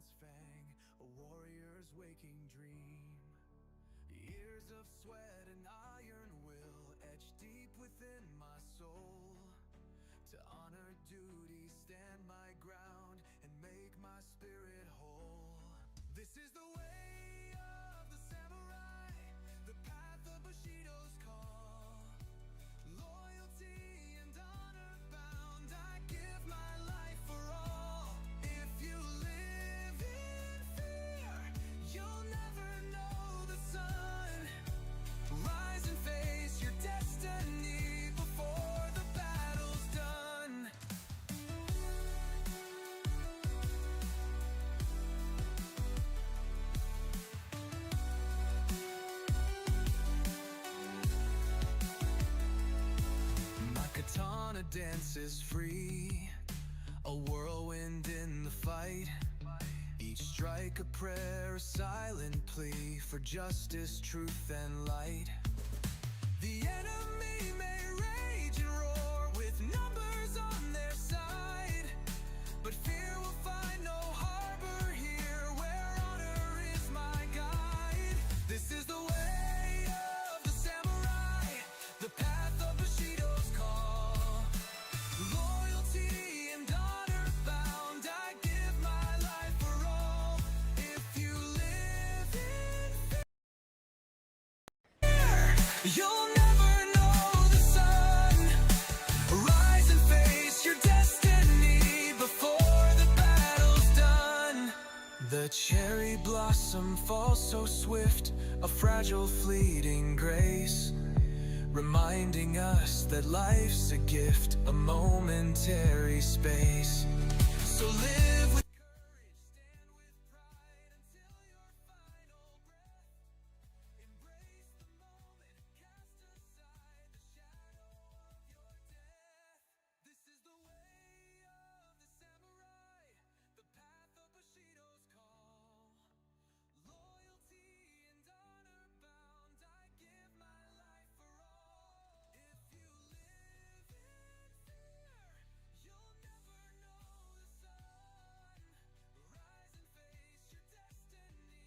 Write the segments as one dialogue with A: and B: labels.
A: lion's fang, a warrior's waking dream. Years of sweat and iron will etch deep within my soul. To honor duty, stand my ground, and make my spirit whole. This is the way of the samurai, the path of Bushido's call. Loyalty and honor bound, I give my life for all. If you live in fear, you'll never know the sun. Rise and face your destiny before the battle's done. My katana dances free, a whirlwind in the fight. Each strike a prayer, a silent plea for justice, truth, and light. The enemy may rage and roar with numbers on their side, but fear will find no harbor here where honor is my guide. This is the way of the samurai, the path of Bushido's call. Loyalty and honor bound, I give my life for all. If you live in fear, you'll never know the sun. Rise and face your destiny before the battle's done. The cherry blossom falls so swift, a fragile fleeting grace, reminding us that life's a gift, a momentary space. So live with courage, stand with pride until your final breath. Embrace the moment, cast aside the shadow of your death. This is the way of the samurai, the path of Bushido's call. Loyalty and honor bound, I give my life for all. If you live in fear, you'll never know the sun. Rise and face your destiny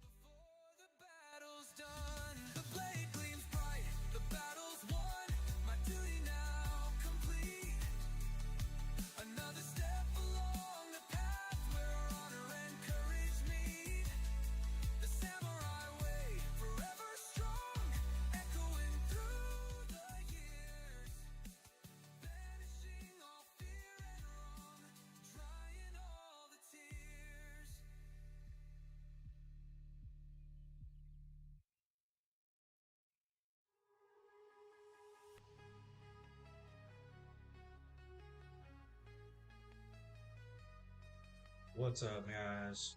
A: before the battle's done. The blade gleams bright, the battle's won, my duty now complete. Another step along the path where honor and courage meet. The samurai way, forever strong, echoing through the years. Banishing all fear and wrong, drying all the tears.
B: What's up, guys?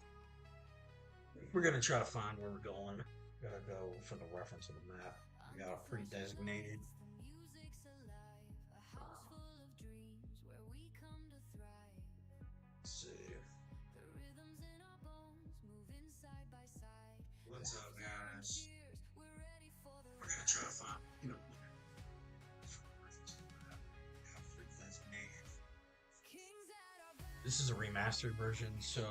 B: We're gonna try to find where we're going. Gotta go for the reference of the map. We got a pre-designated. Let's see. What's up, guys? We're gonna try to find, for the reference of the map. We got a pre-designated. This is a remastered version, so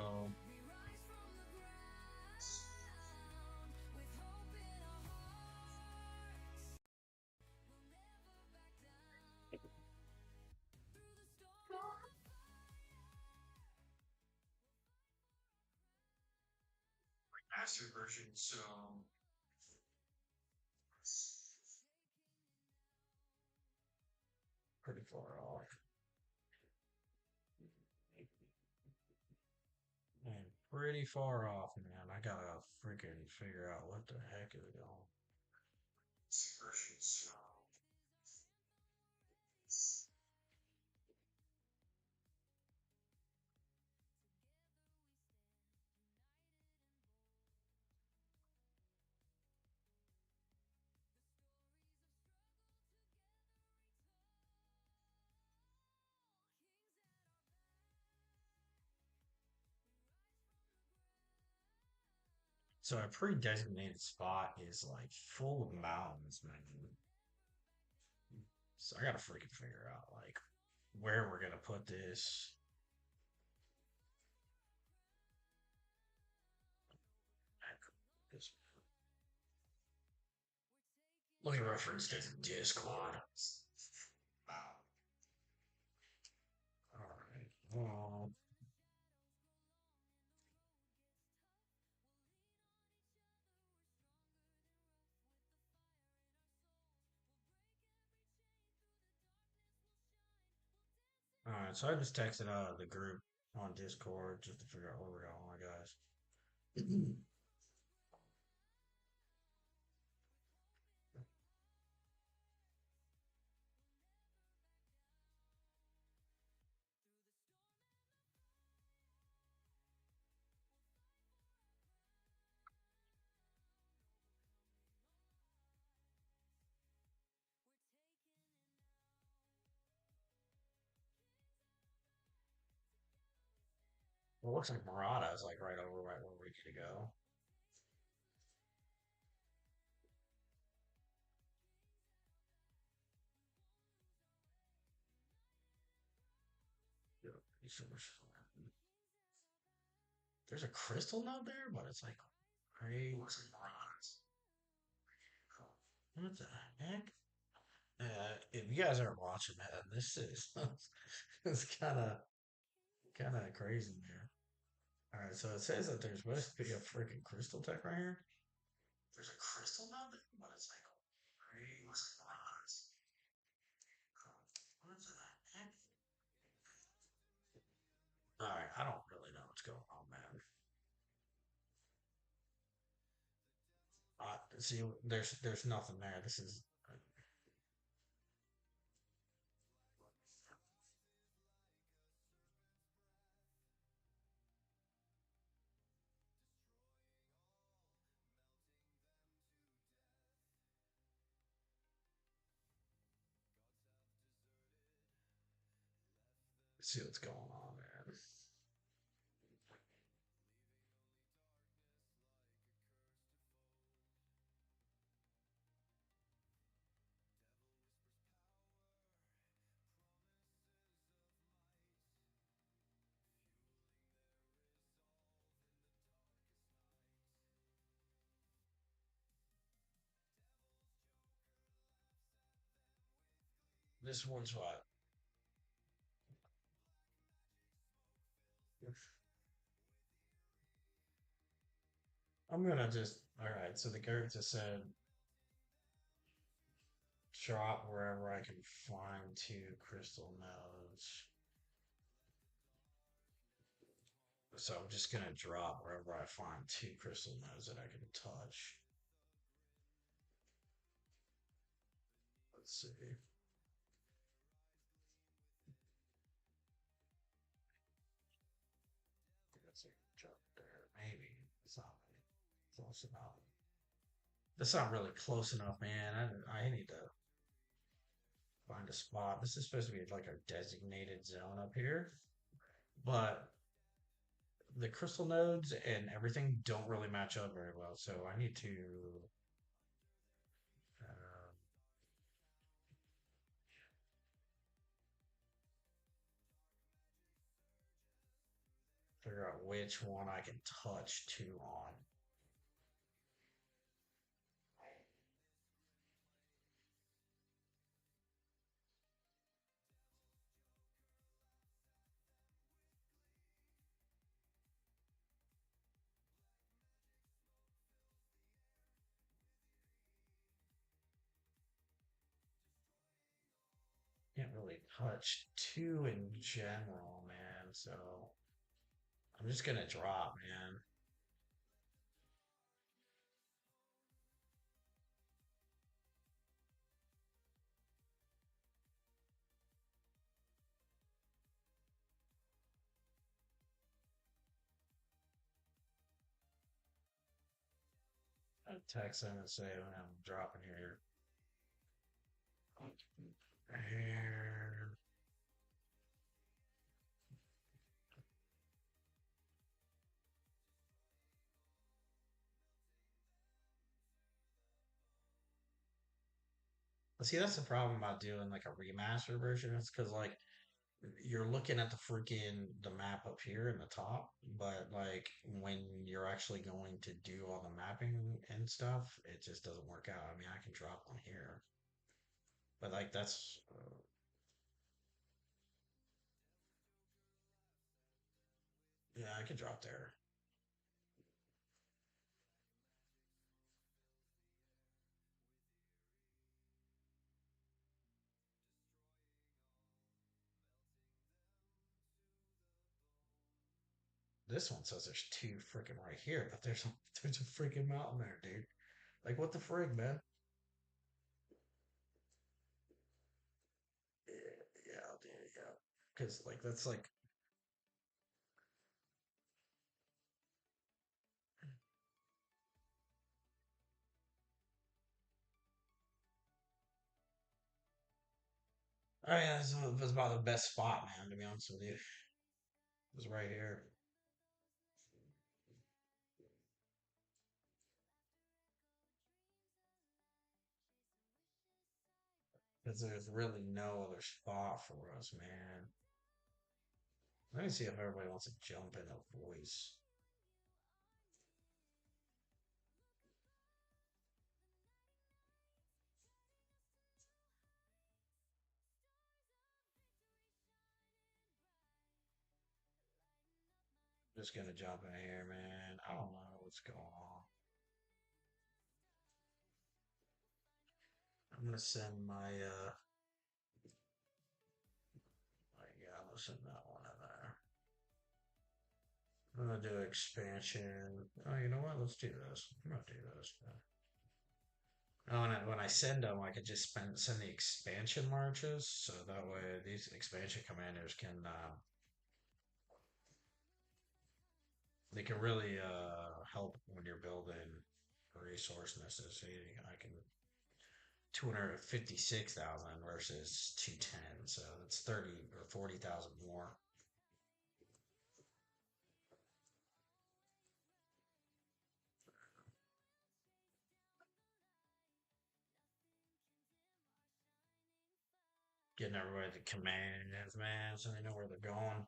B: remastered version, so pretty far off. Man, pretty far off, man. I gotta freaking figure out what the heck is going. Version, so So a pre-designated spot is like full of mountains, man. So I gotta freaking figure out like where we're gonna put this.
C: Let me reference to Discord.
B: Wow.
C: Alright. Well, alright, so I just texted the group on Discord just to figure out where we're going, guys. Well, it looks like Murata is like right over right where we need to go. Yeah, there's a crystal node there, but it's like crazy. What the heck? If you guys aren't watching, man, this is it's kind of crazy, man. All right, so it says that there's supposed to be a freaking crystal tech right here. There's a crystal node there, but it's like crazy. What the heck? All right, I don't really know what's going on, man. See, there's nothing there. This is see what's going on, man. This one's what? I'm gonna just all right. So the character said drop wherever I can find two crystal nodes. So I'm just gonna drop wherever I find two crystal nodes that I can touch. Let's see. That's a jump there. Maybe it's not really close enough. That's not really close enough, man. I need to find a spot. This is supposed to be like a designated zone up here, but the crystal nodes and everything don't really match up very well. So I need to uh, figure out which one I can touch two on. Can't really touch two in general, man. So I'm just gonna drop, man. I text him and say when I'm dropping here. And see, that's the problem about doing like a remaster version. It's because like you're looking at the freaking the map up here in the top, but like when you're actually going to do all the mapping and stuff, it just doesn't work out. I mean, I can drop one here, but like that's yeah, I can drop there. This one says there's two freaking right here, but there's a freaking mountain there, dude. Like what the frig, man? Yeah, yeah, dude, yeah. Because like that's like oh yeah, this was about the best spot, man. To be honest with you, it was right here. Because there's really no other spot for us, man. Let me see if everybody wants to jump in a voice. Just gonna jump in here, man. I don't know what's going on. I'm gonna send yeah, I'm gonna send that one in there. I'm gonna do expansion. Oh, you know what? Let's do this. I'm gonna do this. Oh, and when I send them, I could just send the expansion marches, so that way these expansion commanders can they can really help when you're building resource necessity. I can 256,000 versus 210, so that's 30 or 40,000 more. Getting everybody to command, man, so they know where they're going.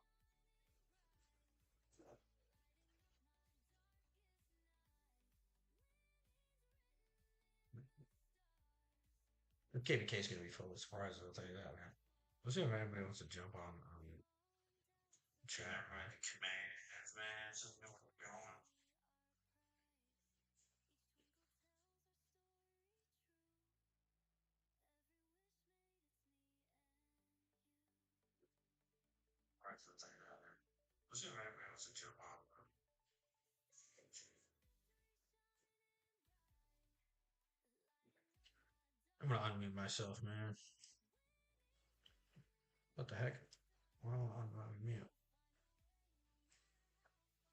C: The KVK is going to be full of surprises, I'll tell you that, man. Let's see if anybody wants to jump on chat, right? The command, man, so they know where they're going. All right, so let's take that there. Let's see if anybody wants to jump on. I'm gonna unmute myself, man. What the heck? Why don't I unmute?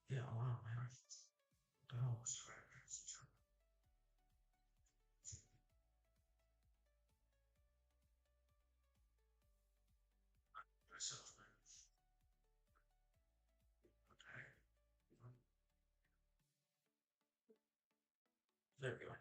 C: Yeah, wow, man. What the hell? Myself, man. What the heck? There we go.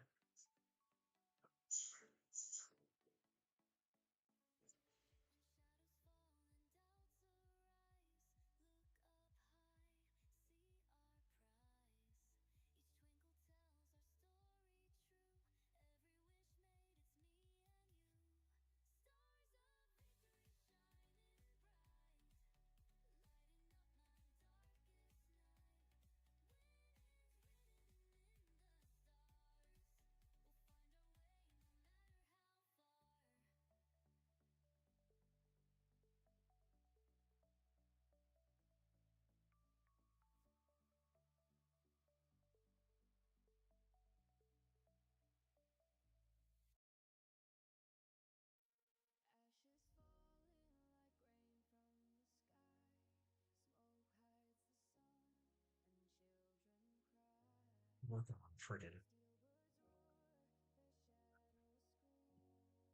C: Working on friggin'.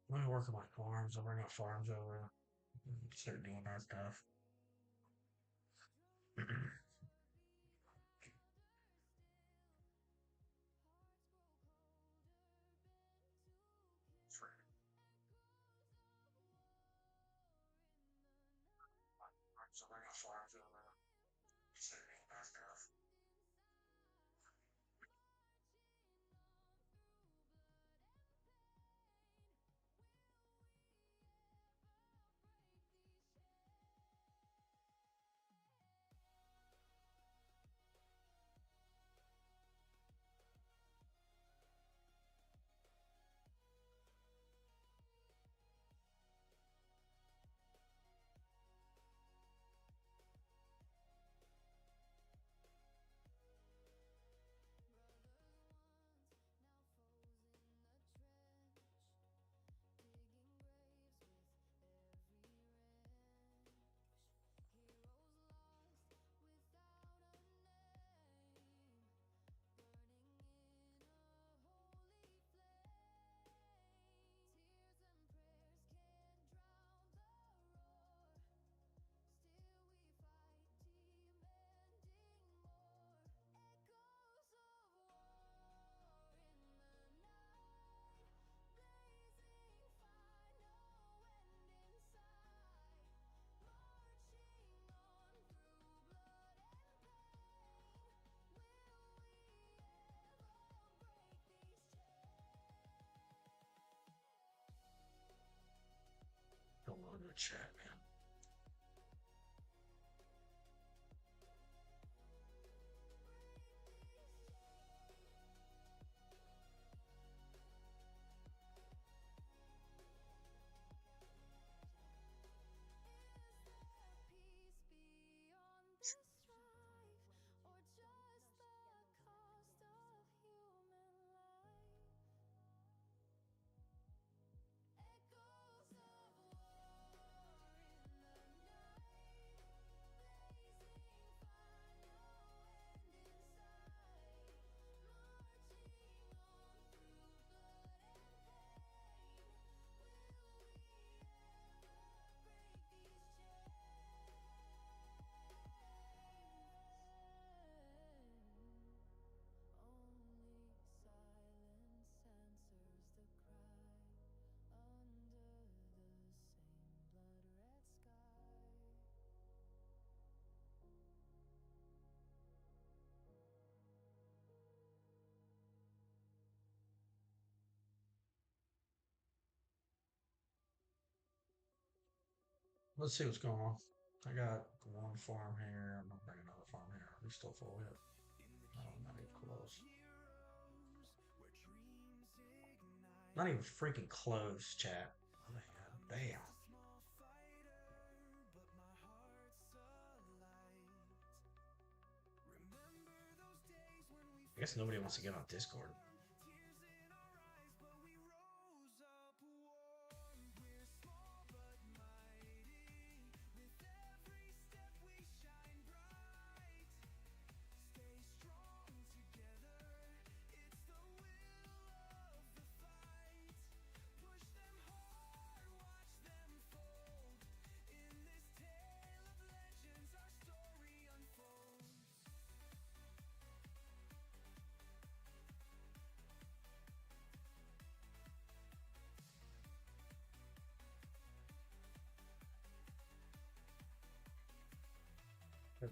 C: I'm gonna work on my farms. I'll bring my farms over. Start doing our stuff. chat, man. Let's see what's going on. I got one farm here. I'm gonna bring another farm here. Are we still full yet? Oh, not even close. Not even freaking close, chat. Oh, man, damn. I guess nobody wants to get on Discord.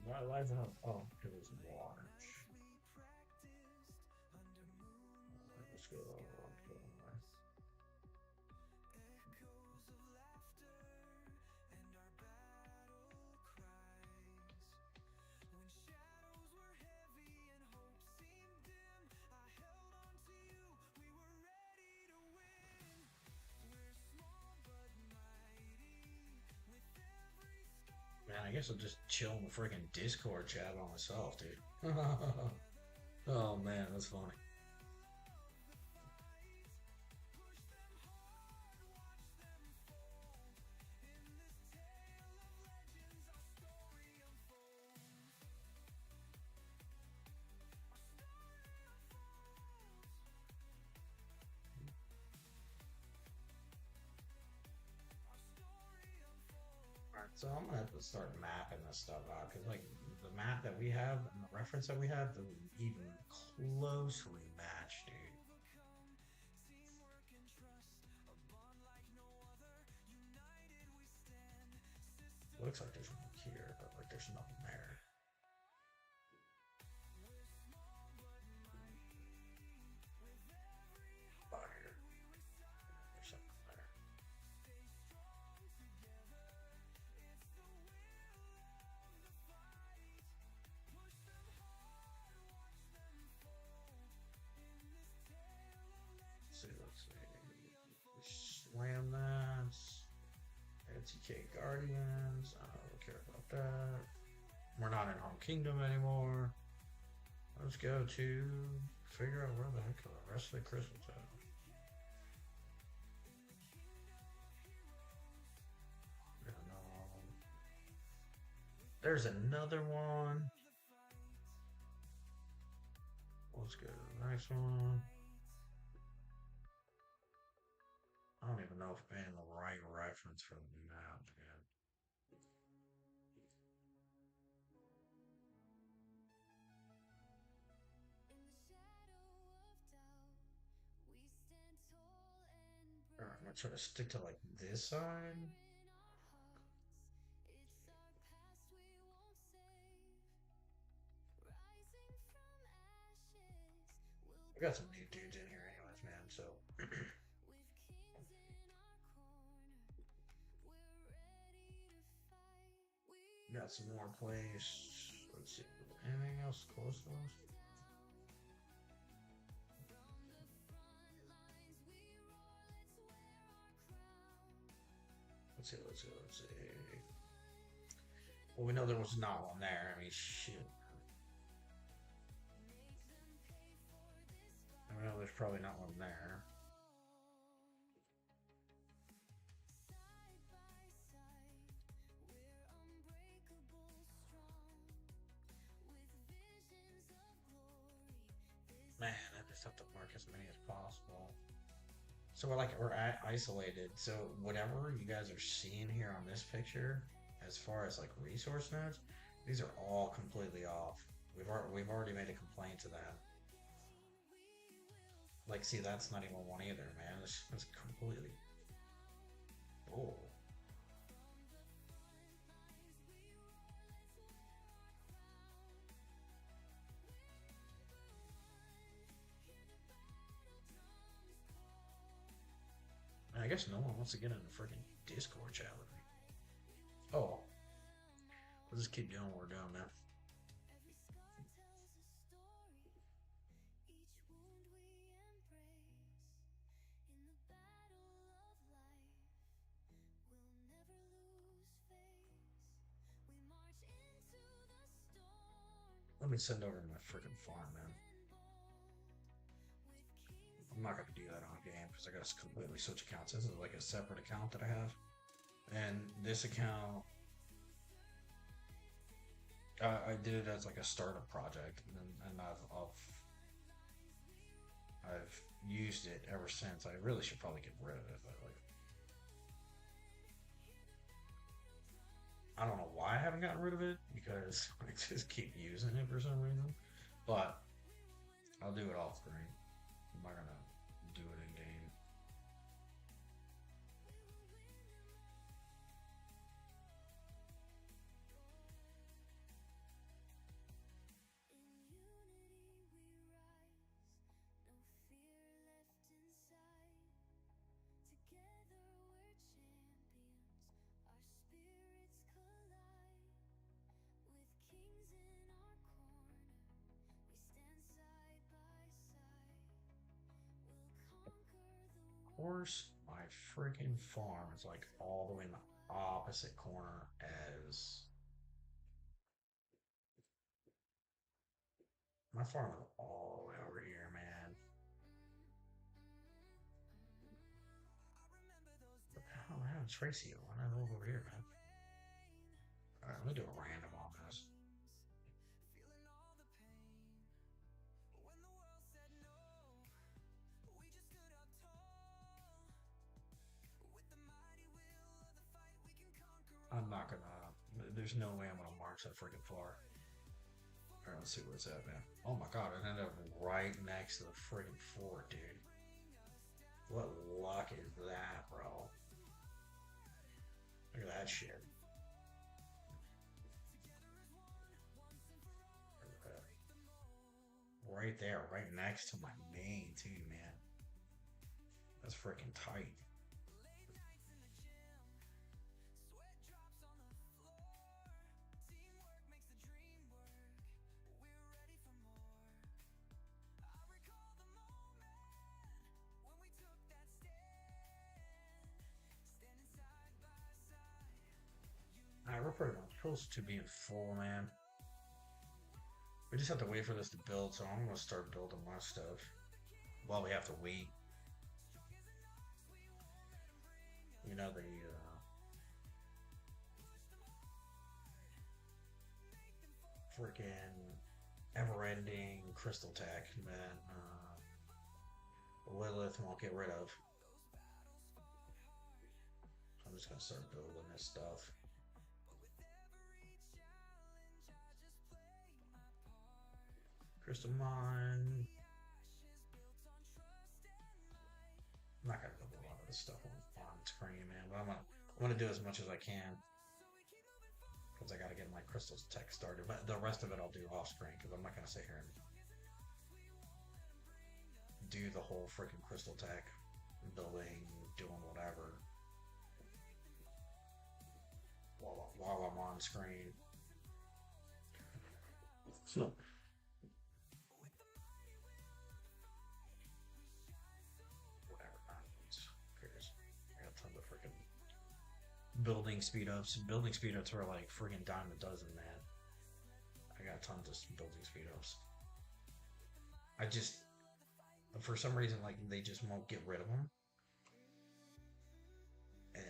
C: My life out. Oh, it was March. Let's go. Man, I guess I'll just chill in the freaking Discord chat by myself, dude. Oh man, that's funny. Alright, so I'm gonna have to start mapping this stuff out because, like, the map that we have and the reference that we have, they're even closely matched, dude. Looks like there's one here, but like there's nothing there. Fire. There's something there. Let's see. Slam that. ATK Guardians. I don't really care about that. We're not in Home Kingdom anymore. Let's go to figure out where the heck the rest of the crystals at. There's another one. Let's go to the next one. I don't even know if I'm in the right reference for the map, man. Alright, I'm gonna try to stick to like this side. I got some new dudes in here anyways, man, so Got some more place. Let's see. Anything else close to us? Let's see. Well, we know there was not one there. I mean, shit. I know there's probably not one there. Man, I just have to mark as many as possible. So we're isolated. So whatever you guys are seeing here on this picture, as far as like resource nodes, these are all completely off. We've already made a complaint to that. Like, see, that's not even one either, man. It's completely. Oh. I guess no one wants to get in the freaking Discord chat with me. Oh, we'll just keep doing what we're doing, man. Let me send over to my freaking farm, man. I'm not gonna do that on game because I gotta completely switch accounts. This is like a separate account that I have, and this account I did it as like a startup project, and I've used it ever since. I really should probably get rid of it, but like I don't know why I haven't gotten rid of it because I just keep using it for some reason. But I'll do it off screen. I'm not gonna do it in game. Of course, my freaking farm is like all the way in the opposite corner as my farm is all the way over here, man. What the hell happened, Tracy? Why not over here, man? Alright, let me do a random on this. I'm not gonna. There's no way I'm gonna march that freaking far. Alright, let's see where it's at, man. Oh my god, it ended up right next to the freaking fort, dude. What luck is that, bro? Look at that shit. Right there, right next to my main, too, man. That's freaking tight. Alright, we're pretty much close to being full, man. We just have to wait for this to build, so I'm gonna start building my stuff while we have to wait. You know, the freaking ever-ending crystal tech that Lilith won't get rid of. I'm just gonna start building this stuff. Crystal mine. I'm not gonna build a lot of this stuff on screen, man, but I'm gonna do as much as I can because I gotta get my crystals tech started. But the rest of it I'll do off screen because I'm not gonna sit here and do the whole freaking crystal tech building, doing whatever while I'm on screen. So whatever. Who cares? I got tons of freaking building speed ups. Building speed ups are like freaking dime a dozen, man. I got tons of building speed ups. I just, for some reason, like they just won't get rid of them. And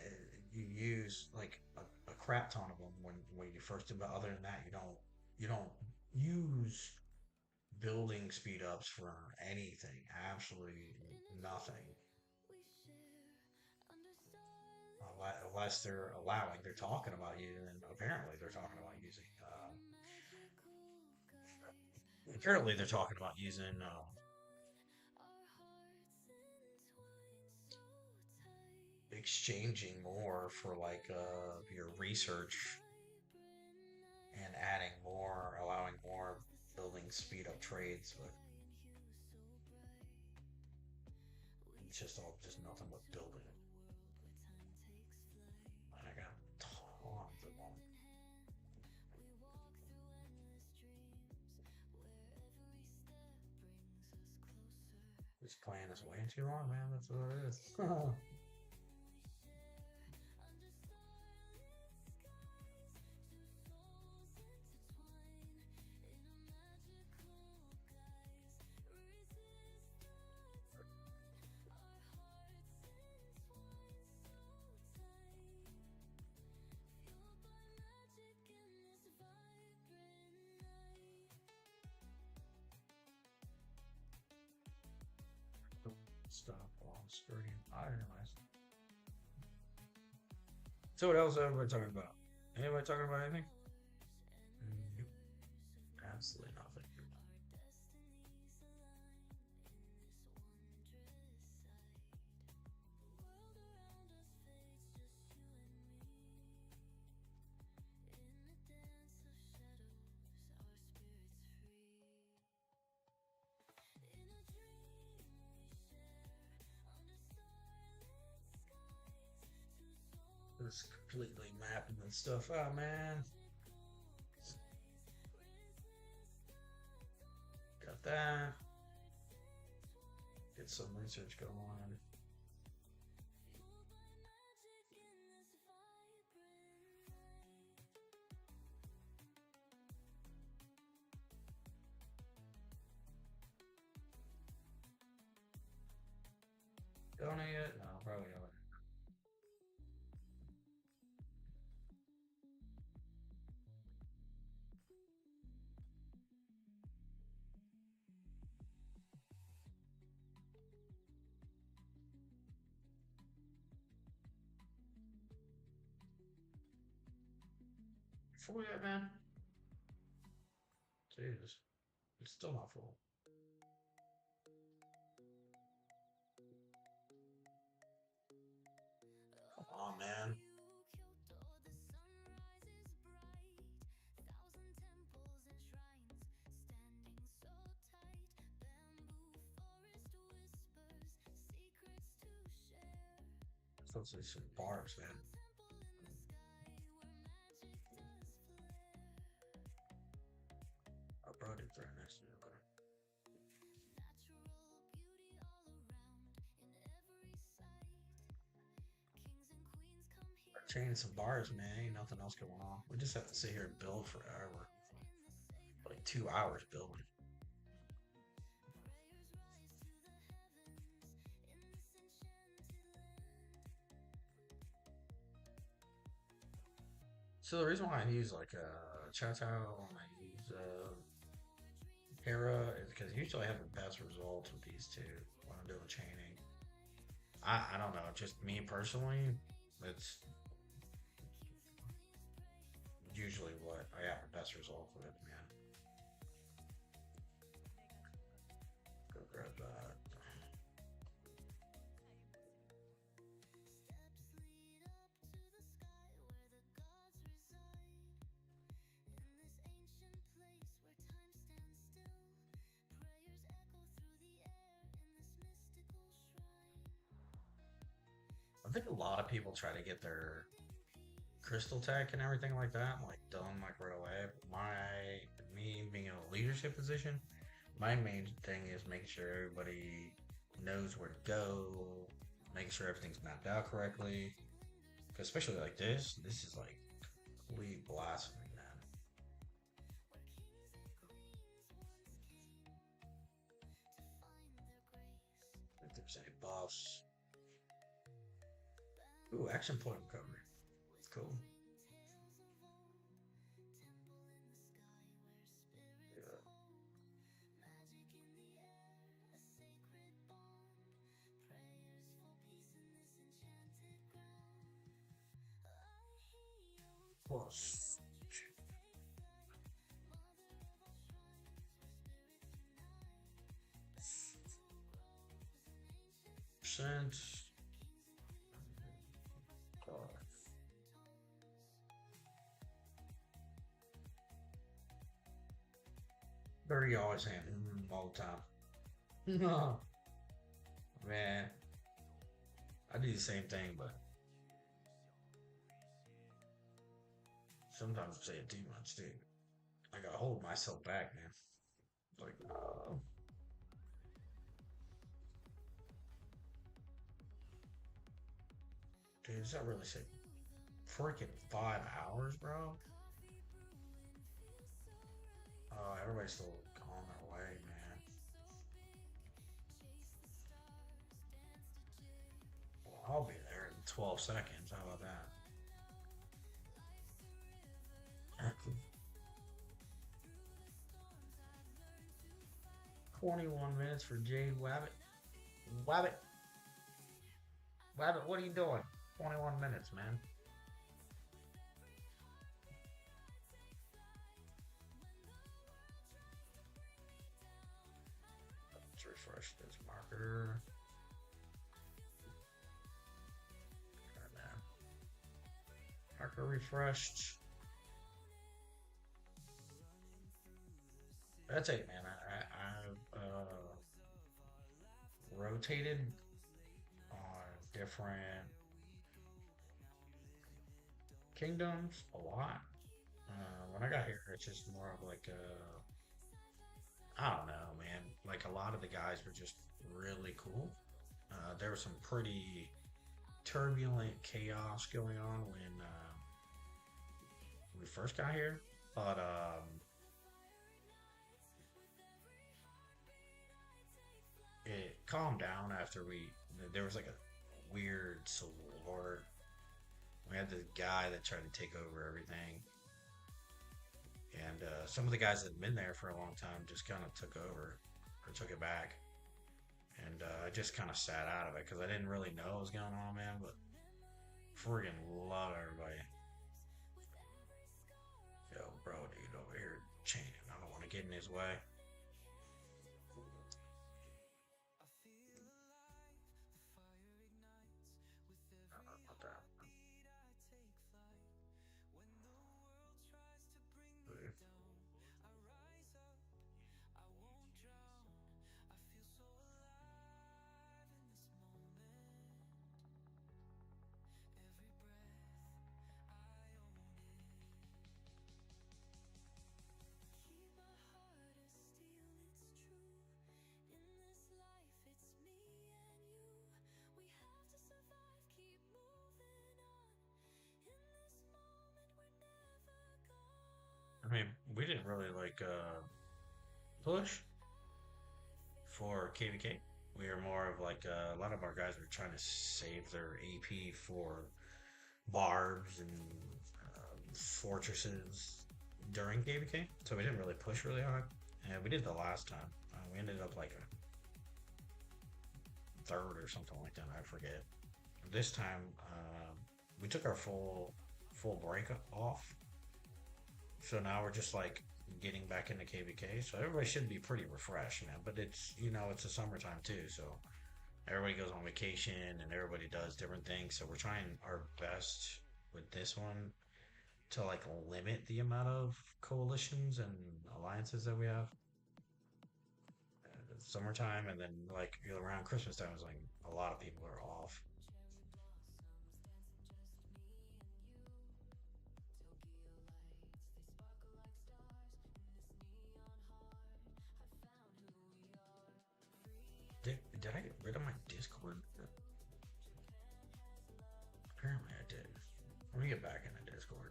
C: you use like a crap ton of them when you first do, but other than that, you don't use building speed ups for anything. Absolutely nothing. Unless they're allowing, they're talking about using. Apparently, they're talking about using. Apparently, they're talking about using exchanging more for like your research and adding more, allowing more building speed up trades, but it's just all just nothing but building. And I got tons of them. This plan is way too long, man. That's what it is. Stop on screen. I realize. So what else is everybody talking about? Anybody talking about anything? Nope. Absolutely nothing. Just completely mapping and stuff out, man. Got that. Get some research going on. Donate it? No, probably not. Full yet, man? Jesus. It's still not full. Come on, man. Supposed to be some bars, man. I brought it right next to me. Okay. Chaining some bars, man. Ain't nothing else going on. We just have to sit here and build forever. Like 2 hours building. So the reason why I use like Chow Chow and I use Hera is because usually I have the best results with these two when I'm doing chaining. I don't know, just me personally, it's usually what I have the best result with, man. Go grab that. I think a lot of people try to get their crystal tech and everything like that, like done like right away. Me being a leadership position. My main thing is making sure everybody knows where to go, making sure everything's mapped out correctly. 'Cause especially like this is like complete blasphemy, man. If there's any buffs. Ooh, action point recovery. Cool. Yeah. Plus percent. 30 always hand all the time. No, man, I do the same thing, but sometimes I say it too much too. I gotta hold myself back, man. Like, dude, does that really say freaking 5 hours, bro? Oh, everybody's still on their way, man. Well, I'll be there in 12 seconds. How about that? 21 minutes for Jade Wabbit. Wabbit. Wabbit, what are you doing? 21 minutes, man. Let's refresh this marker. Right, man. Marker refreshed. That's it, man. I've rotated on different kingdoms a lot. When I got here, it's just more of like I don't know, man. Like a lot of the guys were just really cool. There was some pretty turbulent chaos going on when we first got here, but it calmed down after we. There was like a weird civil war. We had this guy that tried to take over everything, and some of the guys that had been there for a long time just kind of took over or took it back, and I just kind of sat out of it because I didn't really know what was going on, man. But friggin' love everybody. Yo, bro, dude, over here chaining. I don't want to get in his way. About that. I mean, we didn't really like push for KVK. We were more of like a lot of our guys were trying to save their AP for barbs and fortresses during KVK, so we didn't really push really hard. And we did the last time. We ended up like a third or something like that. I forget. This time, we took our full break off, so now we're just like getting back into KVK. So everybody should be pretty refreshed, man. But it's it's the summertime too, so everybody goes on vacation and everybody does different things. So we're trying our best with this one to like limit the amount of coalitions and alliances that we have. It's summertime, and then like around Christmas time is like a lot of people are off. did I get rid of my Discord? Apparently I did. Let me get back in the Discord.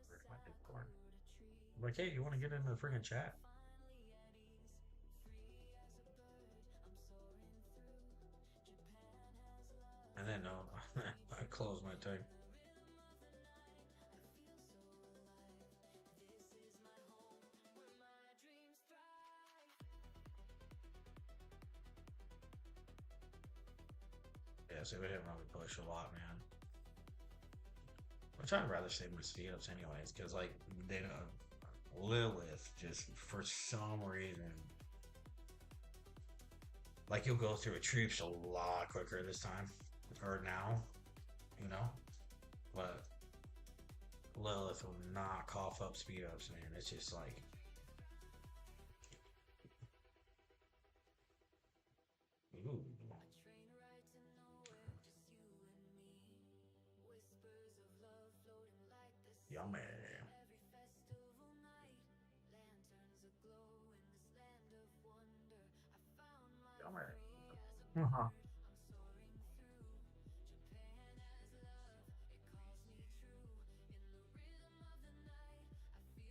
C: Where's my Discord? I'm like, hey, you want to get into the freaking chat? And then no, I closed my thing. Yeah, so we didn't really push a lot, man. Which I'd rather save my speed ups anyways, because like they don't. Lilith just for some reason, like you'll go through a troops a lot quicker this time, or now, you know. But Lilith will not cough up speed ups, man. It's just like, ooh, yummy, yummy. Uh-huh.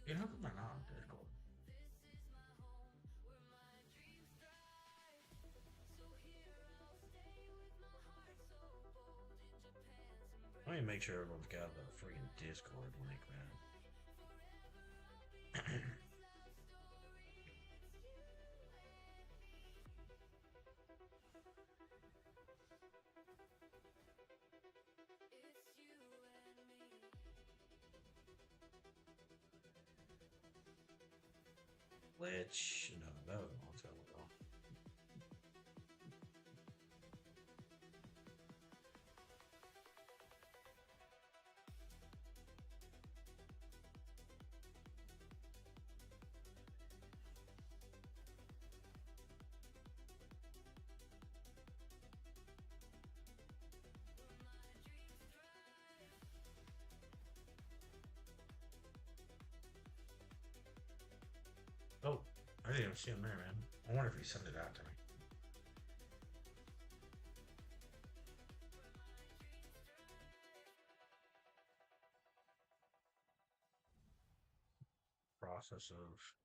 C: You know, come on, Discord. Let me make sure everyone's got the freaking Discord link, man. Which, no, that was a long time ago. Oh, I didn't even see him there, man. I wonder if he sent it out to me. Process of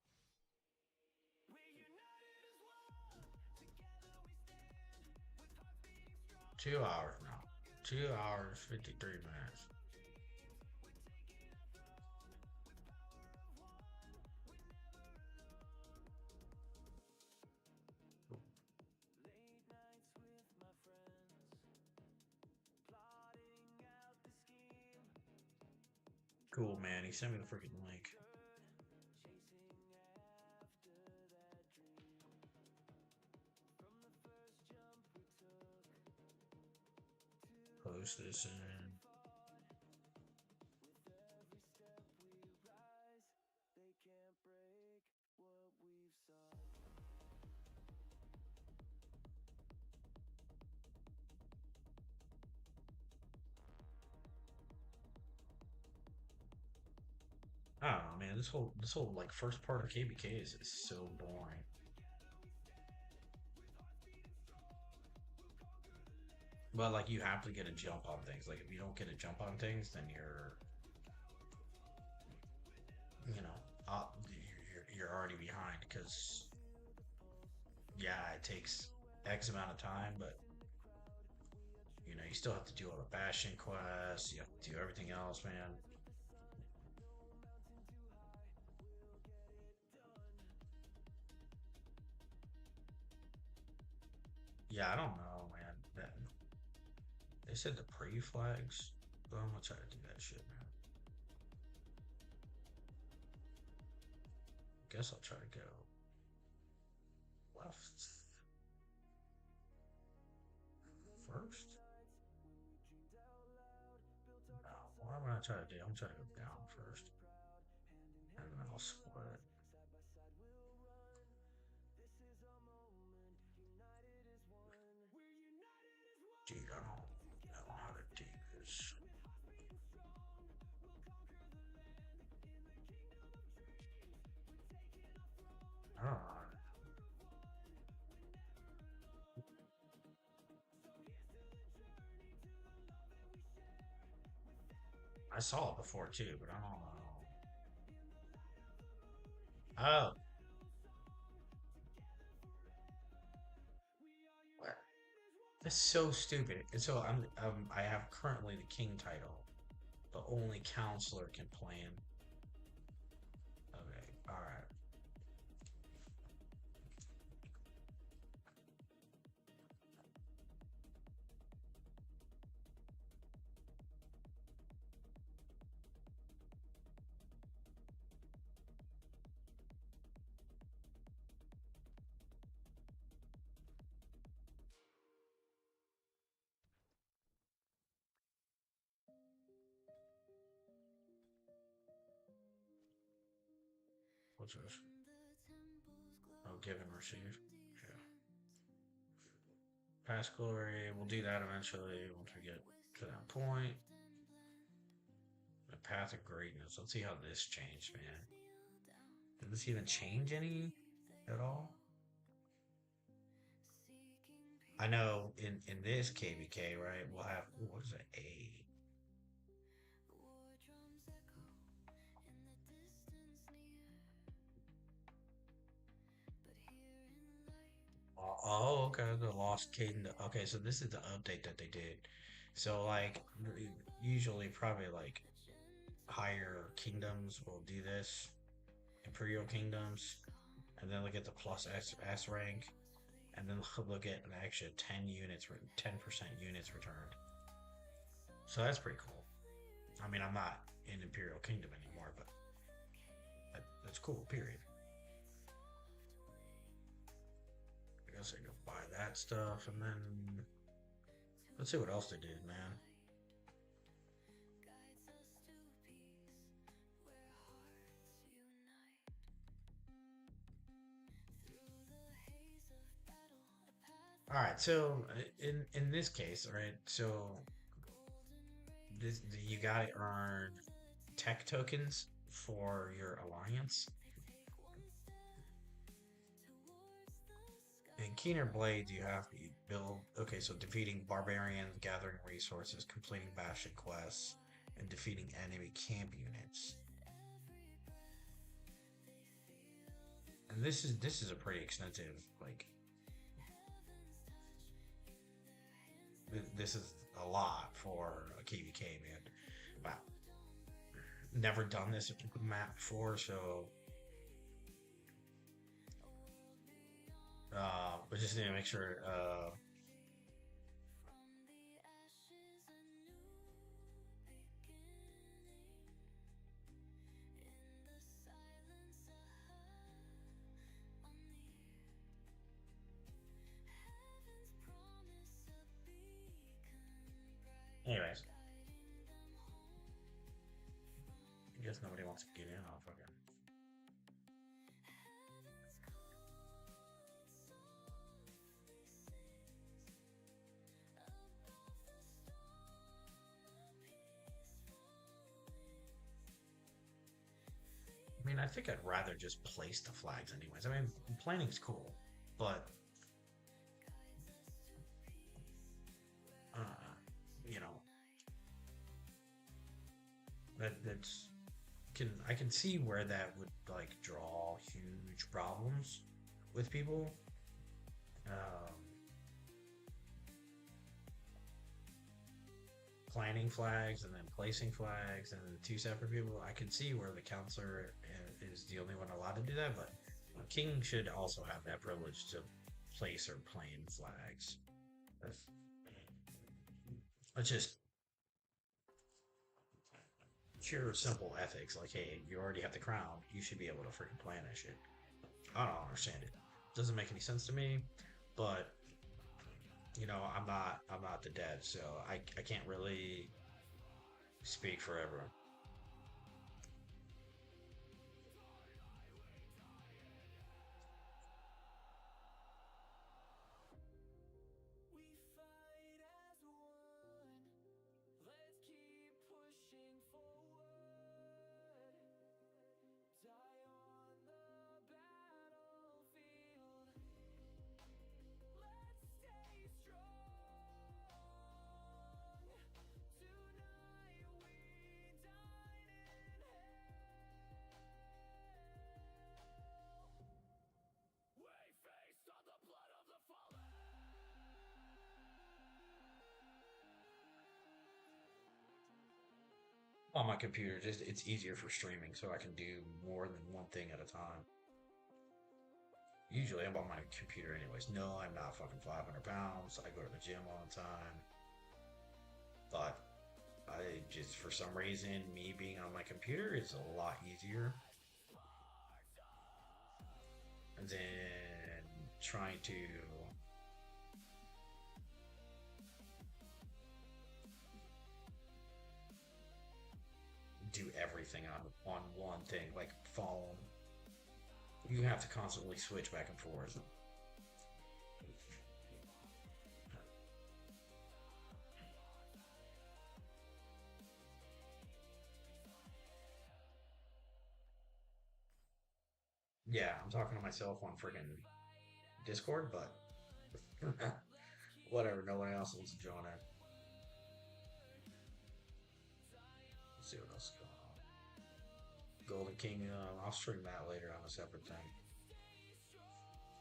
C: 2 hours now. 2 hours, 53 minutes. Cool, man. He sent me the freaking link. Post this in. I don't know, man. This whole like first part of KBK is so boring. But like you have to get a jump on things. Like if you don't get a jump on things, then you know, you're already behind because yeah, it takes X amount of time, but you know, you still have to do all the bashing quests. You have to do everything else, man. Yeah, I don't know, man. They said the pre-flags. But I'm gonna try to do that shit, man. Guess I'll try to go left first. No, what I'm gonna try to do, I'm gonna try to go down first, and then I'll split. I don't know. I saw it before too, but I don't know. Oh, what? That's so stupid. And so I have currently the king title, but only counselor can plan. Okay, all right. What's this? Oh, give and receive. Yeah. Past glory. We'll do that eventually once we get to that point. The path of greatness. Let's see how this changed, man. Did this even change any at all? I know in this KBK, right? We'll have what was it? A. Oh, okay. The Lost Kingdom. Okay, so this is the update that they did. So like usually probably like higher kingdoms will do this, imperial kingdoms, and then look at the plus S rank, and then look at an extra 10% units returned. So that's pretty cool. I mean, I'm not in Imperial Kingdom anymore, but that's cool. Period. I guess I can buy that stuff, and then let's see what else they did, man. All right, so in this case, right? So this you gotta earn tech tokens for your alliance. In Keener Blades, you have to build. Okay, so defeating barbarians, gathering resources, completing bastion quests, and defeating enemy camp units. And this is a pretty extensive like. This is a lot for a KVK, man. Wow, never done this map before, so but just need to make sure. Anyways, I guess nobody wants to get in. I'll fucking. I mean, I think I'd rather just place the flags, anyways. I mean, planning's cool, but uh, you know, that's can I can see where that would like draw huge problems with people. Um, Planning flags and then placing flags and two separate people. I can see where the counselor is the only one allowed to do that, but a king should also have that privilege to place or plan flags. That's, it's just pure simple ethics. Like, hey, you already have the crown. You should be able to freaking plan that shit. I don't understand it. Doesn't make any sense to me, but I'm not the dead, so I can't really speak for everyone.
A: We fight as one. Let's keep pushing forward. Die on the battlefield.
C: on my computer. Just it's easier for streaming, so I can do more than one thing at a time. Usually, I'm on my computer anyways. No, I'm not fucking 500 pounds. I go to the gym all the time, but I just for some reason me being on my computer is a lot easier than trying to do everything on one thing like phone. You have to constantly switch back and forth. Yeah, I'm talking to myself on freaking Discord, but whatever. No one else wants to join in. Let's see what else is going on. Golden King. I'll stream that later on a separate thing.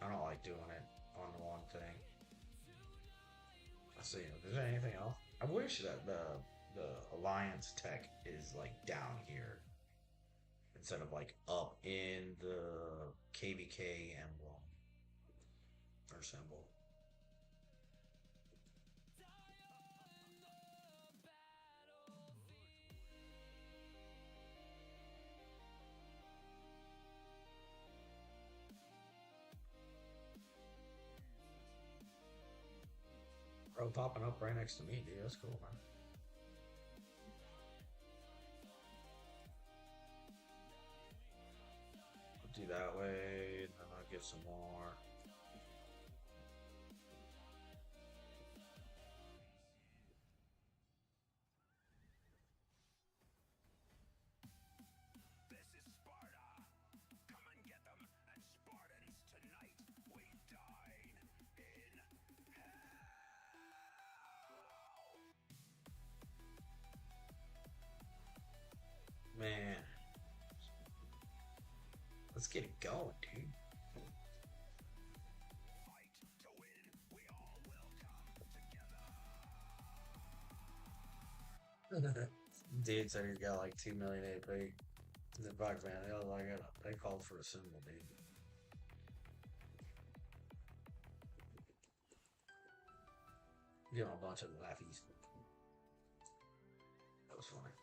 C: I don't like doing it on one thing. Let's see if there's anything else. I wish that the Alliance tech is like down here instead of like up in the KVK emblem or symbol. Bro, popping up right next to me, dude. That's cool, man. I'll do that way, then I'll get some more.
A: This is Sparta. Come and get them. And Spartans, tonight we dine in
C: Man, let's get it going, dude.
A: fight to win. We all will come together.
C: Dude said he's got like 2 million AP. The fuck, man. They called for a symbol, dude. Give him a bunch of laughies. That was funny.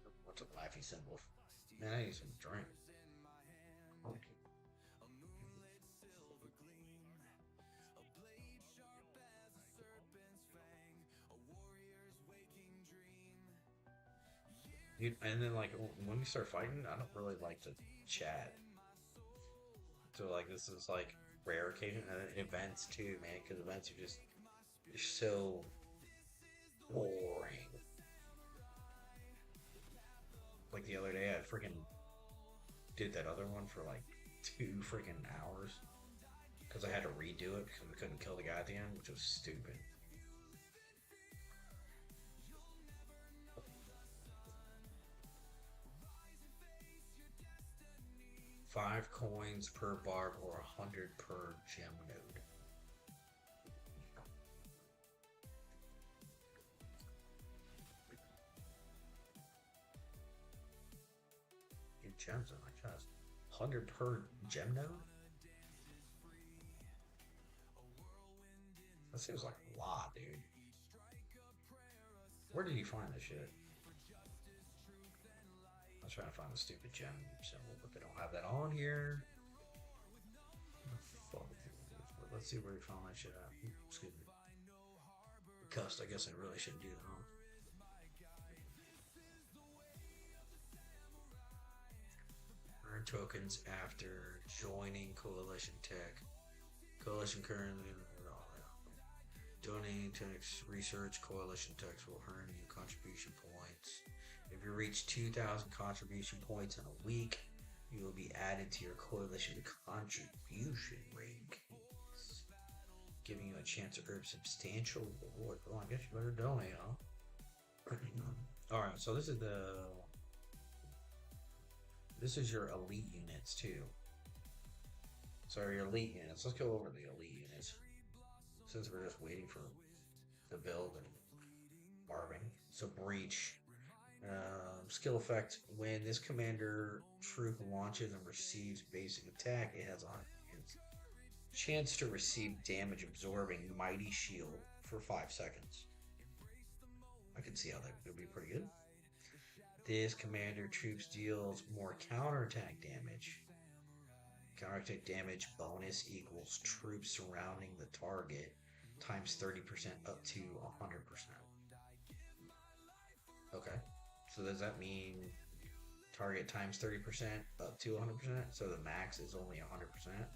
C: A bunch of laughy symbols. Man, I need some drink. Dude, and then like when we start fighting, I don't really like to chat. So like this is like rare occasion and then events too, man, because events are just they're so boring. Like the other day, I freaking did that other one for like 2 freaking hours because I had to redo it because we couldn't kill the guy at the end, which was stupid. 5 coins per barb or 100 per gem node. Get gems in my chest. 100 per gem node? That seems like a lot, dude. Where did you find this shit? I was trying to find the stupid gem symbol, but they don't have that on here. Fuck. Let's see where we found that shit at. Excuse me. Cussed. I guess I really shouldn't do that. Huh? Earn tokens after joining Coalition Tech. Coalition currently. Donating to research Coalition Tech will earn you contribution points. If you reach 2,000 contribution points in a week, you will be added to your Coalition contribution rankings, giving you a chance to earn substantial reward. Well, I guess you better donate, huh? Alright, so this is your elite units too. So your elite units. Let's go over the elite units. since we're just waiting for the build and farming. So breach. Skill effect. When this commander troop launches and receives basic attack, it has a chance to receive damage absorbing mighty shield for 5 seconds. I can see how that would be pretty good. This commander troops deals more counterattack damage. Counterattack damage bonus equals troops surrounding the target times 30% up to 100%. Okay. So does that mean target times 30% up to 100%? So the max is only 100%,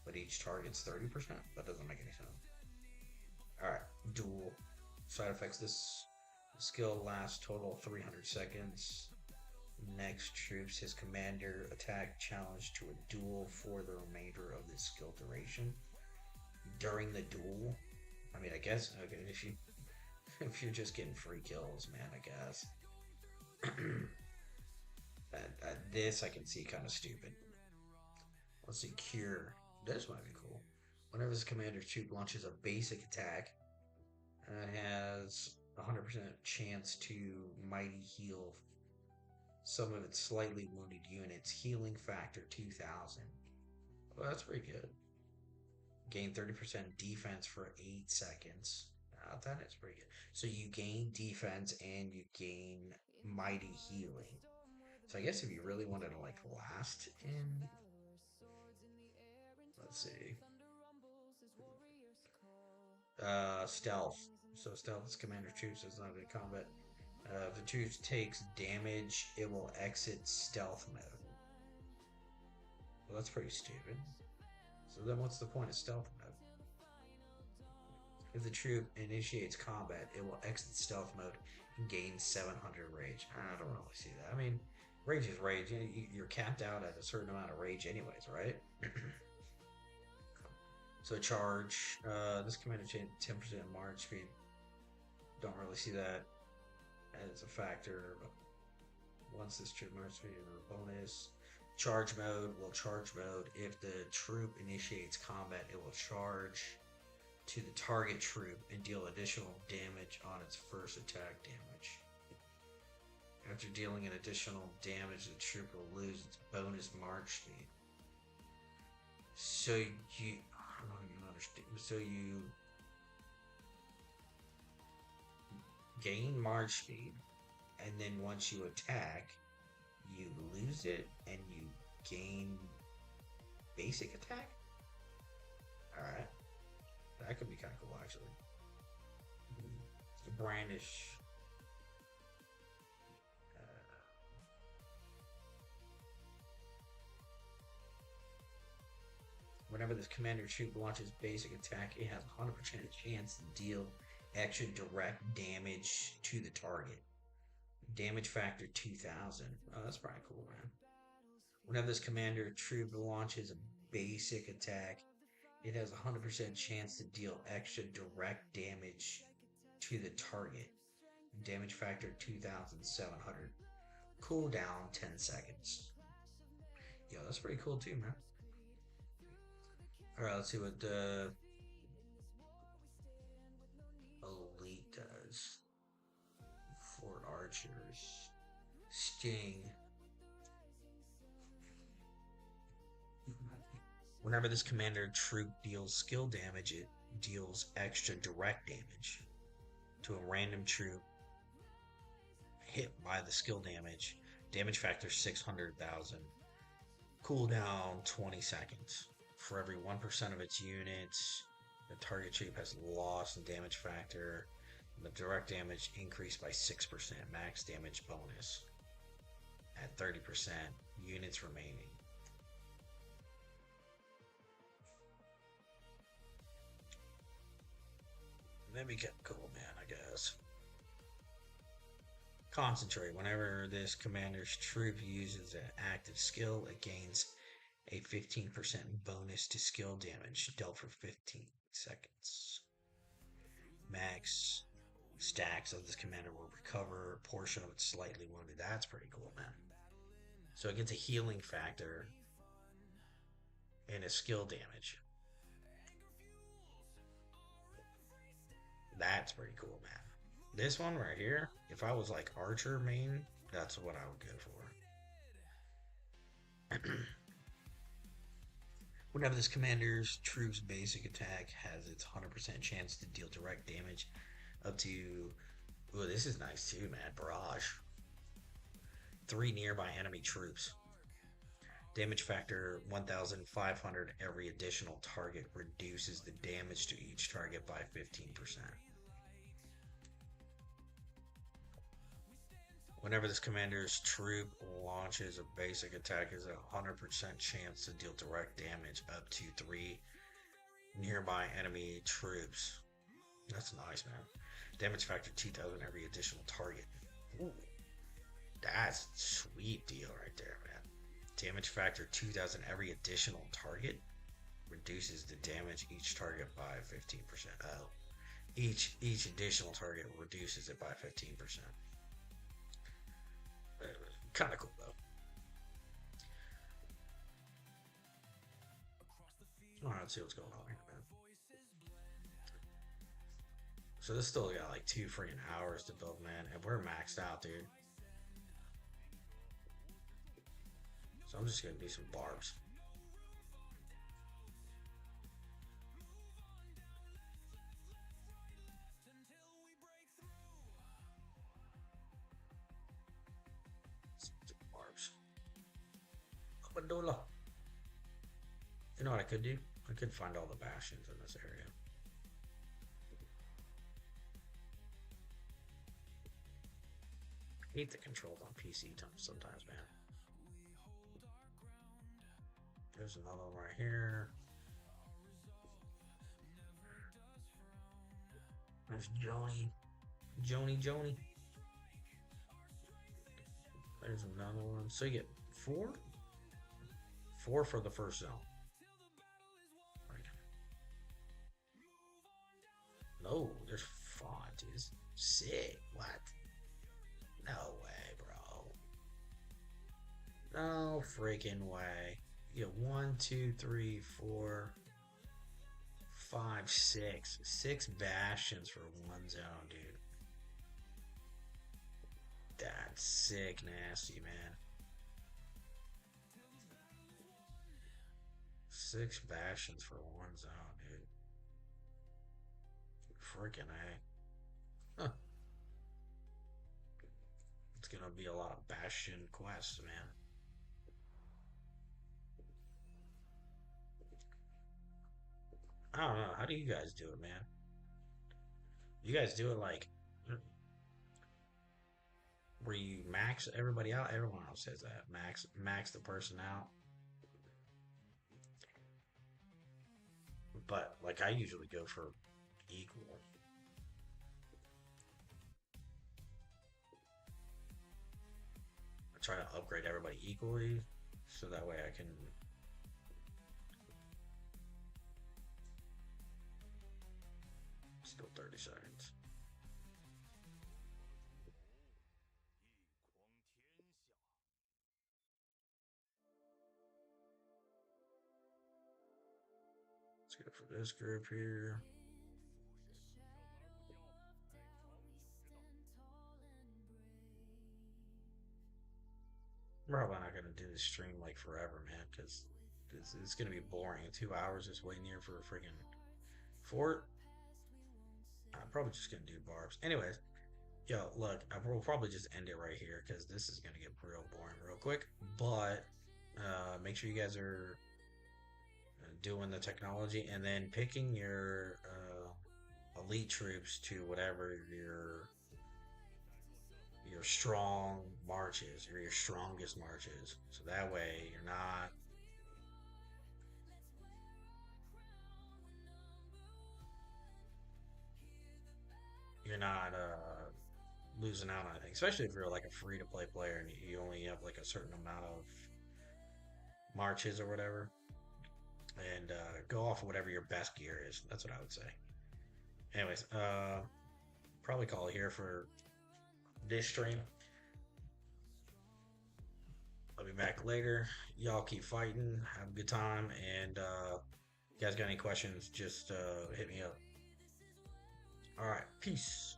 C: but each target's 30%? That doesn't make any sense. Alright, duel. Side effects. This skill lasts total 300 seconds. Next troops his commander attack challenge to a duel for the remainder of this skill duration. During the duel, I mean, I guess okay, if you're just getting free kills, man, I guess. This I can see kind of stupid. Let's see, cure. This might be cool. Whenever this commander troop launches a basic attack, it has 100% chance to mighty heal some of its slightly wounded units. Healing factor 2000. Well, that's pretty good. Gain 30% defense for 8 seconds. That is pretty good. So you gain defense and you gain mighty healing. So I guess if you really wanted to like last in, let's see, stealth. So stealth is commander troops is not in combat. If the troops takes damage, it will exit stealth mode. Well, that's pretty stupid. So then what's the point of stealth mode? If the troop initiates combat, it will exit stealth mode and gain 700 rage. I don't really see that. I mean, rage is rage. You're capped out at a certain amount of rage anyways, right? So charge. This commander change 10% march speed. Don't really see that as a factor. But once this troop march speed is a bonus. Charge mode. Well, charge mode. If the troop initiates combat, it will charge to the target troop and deal additional damage on its first attack damage. After dealing an additional damage, the troop will lose its bonus march speed. So you, I don't even understand. So you gain march speed, and then once you attack, you lose it, and you gain basic attack. All right. That could be kind of cool, actually. The brandish. Whenever this commander troop launches basic attack, it has a 100% chance to deal extra direct damage to the target. Damage factor 2000. Oh, that's probably cool, man. Whenever this commander troop launches a basic attack, it has a 100% chance to deal extra direct damage to the target. Damage factor 2,700. Cooldown 10 seconds. Yo, that's pretty cool too, man. Alright, let's see what the Elite does. Fort Archers. Sting. Whenever this commander troop deals skill damage, it deals extra direct damage to a random troop hit by the skill damage. Damage factor 600,000. Cooldown 20 seconds. For every 1% of its units, the target troop has lost in damage factor. The direct damage increased by 6%. Max damage bonus at 30%. Units remaining. That'd be cool, man, I guess. Concentrate. Whenever this commander's troop uses an active skill, it gains a 15% bonus to skill damage dealt for 15 seconds. Max stacks of this commander will recover a portion of its slightly wounded. That's pretty cool, man. So it gets a healing factor and a skill damage. That's pretty cool, man. This one right here, if I was like Archer main, that's what I would go for. Whenever this commander's troops basic attack has its 100% chance to deal direct damage up to. Ooh, this is nice too, man. Barrage. 3 nearby enemy troops. Damage factor 1,500. Every additional target reduces the damage to each target by 15%. Whenever this commander's troop launches a basic attack, has a 100% chance to deal direct damage up to 3 nearby enemy troops. That's nice, man. Damage factor 2,000 every additional target. Ooh, that's a sweet deal right there, man. Damage factor 2,000 every additional target reduces the damage each target by 15%. Oh, each additional target reduces it by 15%. Kind of cool though. All right, let's see what's going on here, man. So this still got like 2 freaking hours to build, man, and we're maxed out, dude. So I'm just gonna do some barbs. Some barbs. Bandula. You know what I could do? I could find all the bastions in this area. I hate the controls on PC sometimes, man. There's another one right here. There's Joni. Joni. There's another one. So you get 4? 4 for the first zone. Right. No, there's 5, dude. Sick. What? No way, bro. No freaking way. You get 1, 2, 3, 4, 5, 6. 6 bastions for one zone, dude. That's sick nasty, man. 6 bastions for one zone, dude. Freaking A. Huh. It's gonna be a lot of bastion quests, man. I don't know. How do you guys do it, man? You guys do it like where you max everybody out? Everyone else says that. Max the person out. But like I usually go for equal. I try to upgrade everybody equally so that way I can still 30 seconds. Let's go for this group here. I'm probably not gonna do this stream like forever, man, because it's gonna be boring. 2 hours just waiting here for a freaking fort. I'm probably just gonna do barbs. Anyways, yo, look, I will probably just end it right here because this is gonna get real boring real quick. But make sure you guys are doing the technology and then picking your elite troops to whatever your strong marches or your strongest marches. So that way you're not losing out on anything, especially if you're like a free to play player and you only have like a certain amount of marches or whatever. And go off of whatever your best gear is. That's what I would say. Anyways, probably call it here for this stream. I'll be back later. Y'all keep fighting. Have a good time. And you guys got any questions, just hit me up. All right, peace.